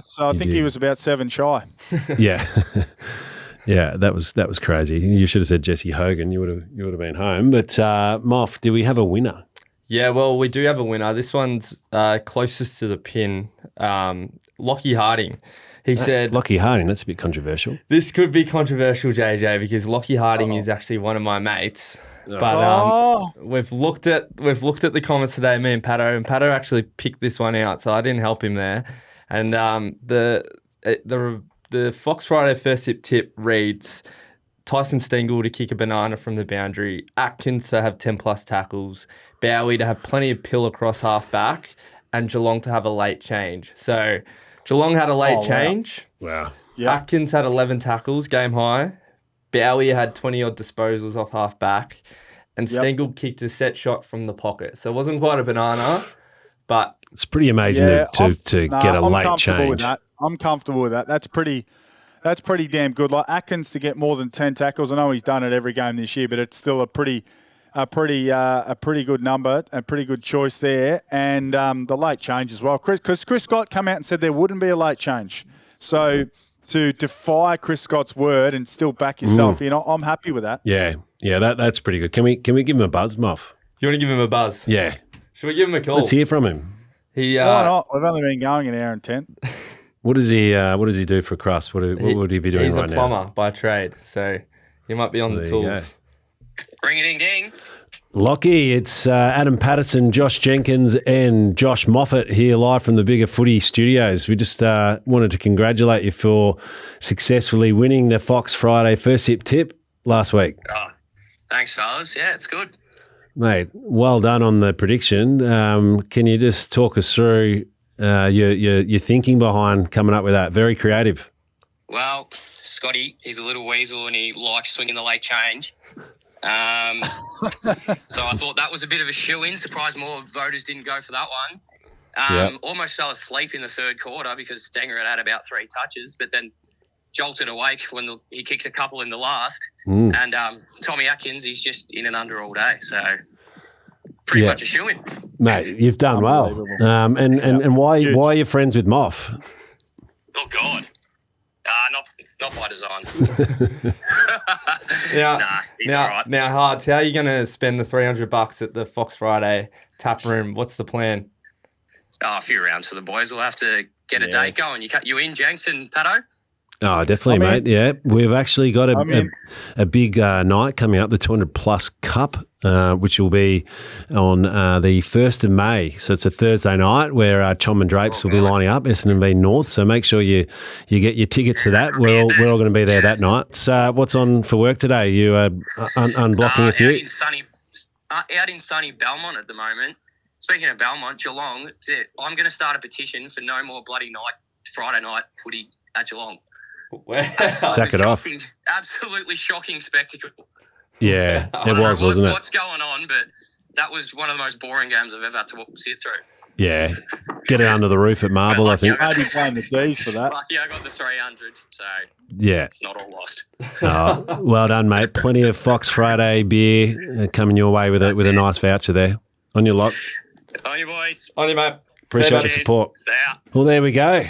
So I think he was about 7 shy. Yeah. Yeah, that was crazy. You should have said Jesse Hogan. You would have been home. But Moff, do we have a winner? Yeah, well, we do have a winner. This one's closest to the pin. Lockie Harding. He said Lockie Harding. That's a bit controversial. This could be controversial, JJ, because Lockie Harding is actually one of my mates. But we've looked at the comments today, me and Patto actually picked this one out, so I didn't help him there. And the Fox Friday first tip reads, Tyson Stengel to kick a banana from the boundary, Atkins to have 10-plus tackles, Bowie to have plenty of pill across half back, and Geelong to have a late change. So Geelong had a late change. Wow. Yep. Atkins had 11 tackles, game high. Bowie had 20-odd disposals off half back, and Stengel kicked a set shot from the pocket. So it wasn't quite a banana, but... It's pretty amazing to get a late change. With that. I'm comfortable with that. That's pretty damn good. Like Atkins to get more than 10 tackles. I know he's done it every game this year, but it's still a pretty good number, a pretty good choice there. And the late change as well. Because Chris Scott come out and said there wouldn't be a late change. So to defy Chris Scott's word and still back yourself in, I'm happy with that. Yeah, that's pretty good. Can we give him a buzz, Moff? You want to give him a buzz? Yeah. Should we give him a call? Let's hear from him. Why not? We've only been going an hour and 10. What does he do for crust? What would he be doing right now? He's a plumber by trade, so he might be on the tools. Ring a ding ding. Lockie, it's Adam Pattison, Josh Jenkins, and Josh Moffat here live from the Bigger Footy Studios. We just wanted to congratulate you for successfully winning the Fox Friday first sip tip last week. Oh, thanks, fellas. Yeah, it's good. Mate, well done on the prediction. Can you just talk us through your thinking behind coming up with that? Very creative. Well, Scotty, he's a little weasel and he likes swinging the late change. So I thought that was a bit of a shoe-in. Surprised more voters didn't go for that one. Almost fell asleep in the third quarter because Stenger had about 3 touches, but then jolted awake when he kicked a couple in the last. And Tommy Atkins, he's just in and under all day. So pretty much a shoe-in. Mate, you've done well. And why are you friends with Moff? Oh, God. Not by design. He's all right. Now, Hards, how are you going to spend the $300 at the Fox Friday tap room? What's the plan? A few rounds for the boys. We'll have to get a date going. You in, Jenks and Patto? Oh, definitely, mate. Yeah, we've actually got a big night coming up, the 200 Plus Cup, which will be on the 1st of May. So it's a Thursday night where Chom and Drapes will be lining up, Essendon North. So make sure you get your tickets to that. We're all going to be there that night. So what's on for work today? You unblocking a few? Out in sunny Belmont at the moment. Speaking of Belmont, Geelong, I'm going to start a petition for no more bloody Friday night footy at Geelong. Sack it off. Absolutely shocking spectacle. Yeah, it was, wasn't it? What's going on, but that was one of the most boring games I've ever had to sit through. Yeah, get it under the roof at Marble, I think. I'd be playing the D's for that. Yeah, I got the 300, so yeah, it's not all lost. Oh, well done, mate. Plenty of Fox Friday beer coming your way with a nice voucher there. On your lot. On you, boys. On you, mate. Appreciate the support. Well, there we go.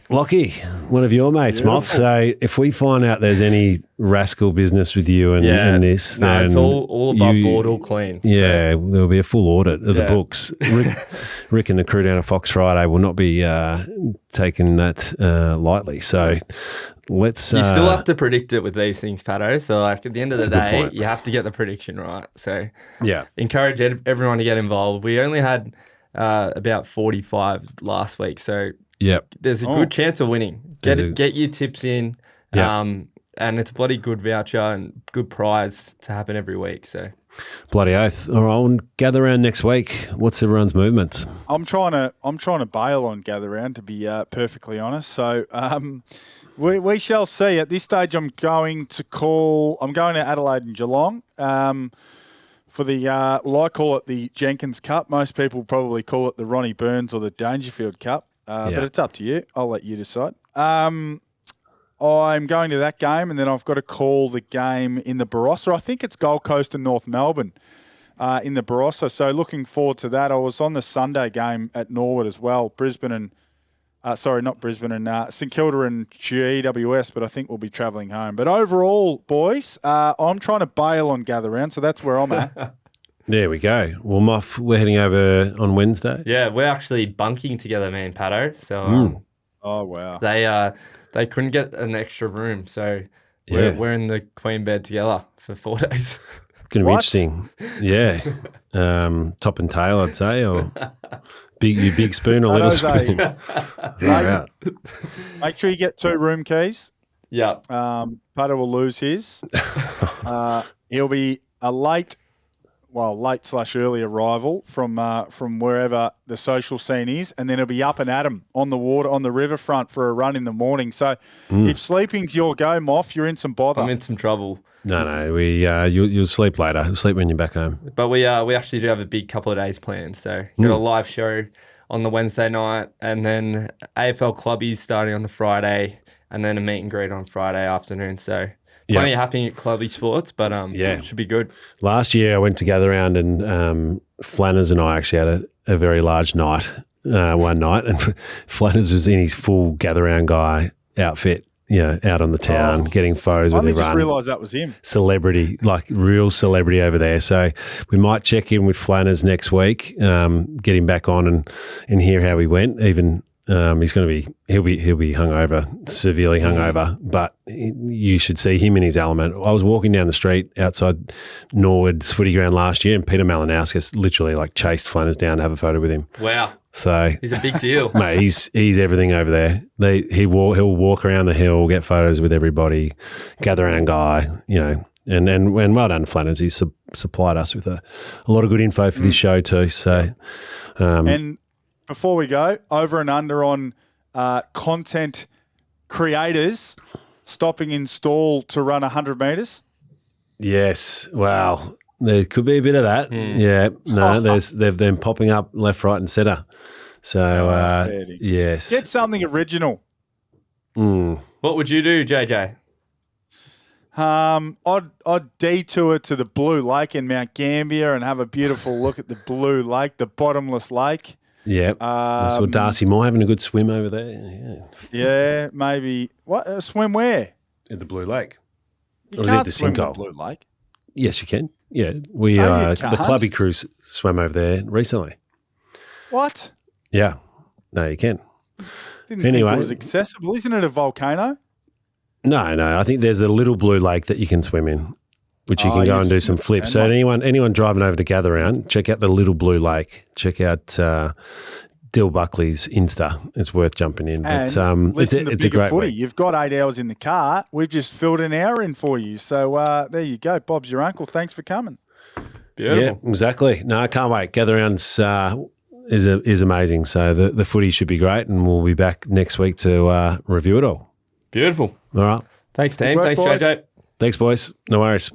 Lockie, one of your mates, Moff. So if we find out there's any rascal business with you and this, then it's all above board, all clean. Yeah, so there'll be a full audit of the books. Rick and the crew down at Fox Friday will not be taking that lightly. So let's. You still have to predict it with these things, Patto. So like at the end of the day, you have to get the prediction right. So encourage everyone to get involved. We only had about 45 last week, so there's a good chance of winning. Get your tips in, and it's a bloody good voucher and good prize to happen every week. So bloody oath. All right, we'll gather around next week. What's everyone's movements? I'm trying to bail on gather round, to be perfectly honest. So we shall see. At this stage, I'm going to Adelaide and Geelong. For the, I call it the Jenkins Cup. Most people probably call it the Ronnie Burns or the Dangerfield Cup, but it's up to you. I'll let you decide. I'm going to that game, and then I've got to call the game in the Barossa. I think it's Gold Coast and North Melbourne in the Barossa. So looking forward to that. I was on the Sunday game at Norwood as well, Brisbane and St Kilda and GWS, but I think we'll be travelling home. But overall, boys, I'm trying to bail on gather round, so that's where I'm at. There we go. Well, Moff, we're heading over on Wednesday. Yeah, we're actually bunking together, me and Patto. So, oh wow, they couldn't get an extra room, so we're in the Queen bed together for 4 days. Going to be interesting. Yeah, top and tail, I'd say, or. Big spoon or little spoon? Make sure you get 2 room keys. Yeah. Patto will lose his. He'll be a late/early arrival from wherever the social scene is, and then he'll be up and at 'em on the water, on the riverfront for a run in the morning. So if sleeping's your go, Moff, you're in some bother. I'm in some trouble. No, you'll sleep later. You'll sleep when you're back home. But we actually do have a big couple of days planned. So got a live show on the Wednesday night, and then AFL Clubbies starting on the Friday, and then a meet and greet on Friday afternoon. So plenty happening at Clubby Sports, but it should be good. Last year I went to gather around, and Flanas and I actually had a very large night one night, and Flanas was in his full gather around guy outfit. Out on the town, getting photos with everyone. I just realised that was him. Celebrity, like real celebrity over there. So we might check in with Flanas next week, get him back on and hear how he went. Even he'll be hungover, severely hungover, but you should see him in his element. I was walking down the street outside Norwood's footy ground last year, and Peter Malinauskas literally chased Flanas down to have a photo with him. Wow. So he's a big deal, mate. He's everything over there. He'll walk around the hill, get photos with everybody, gather around guy, and well done, Flanas. He's supplied us with a lot of good info for this show too. So, and before we go, over and under on content creators stopping in stall to run 100 metres. Yes, wow. There could be a bit of that. Yeah, no, they've been popping up left, right, and centre. So yes, get something original. What would you do, JJ? I'd detour to the Blue Lake in Mount Gambier and have a beautiful look at the Blue Lake, the bottomless lake. Yeah, I saw Darcy Moore having a good swim over there. Yeah, maybe. What swim where? At the Blue Lake. You can't swim at the Blue Lake. Yes, you can. Yeah, the clubby crew swam over there recently. What? Yeah, no, you can. Didn't think it was accessible. Isn't it a volcano? No. I think there's a little blue lake that you can swim in, which you can go and do some flips. So anyone driving over to Gather-Round, check out the little blue lake. Check out Dill Buckley's Insta. It's worth jumping in. And but listen to it's a Bigger great Footy. week. You've got 8 hours in the car. We've just filled an hour in for you. So there you go. Bob's your uncle. Thanks for coming. Beautiful. Yeah, exactly. No, I can't wait. Gather-Round's is amazing. So the footy should be great, and we'll be back next week to review it all. Beautiful. All right. Thanks, team. Good work, Thanks, boys. JJ. Thanks, boys. No worries.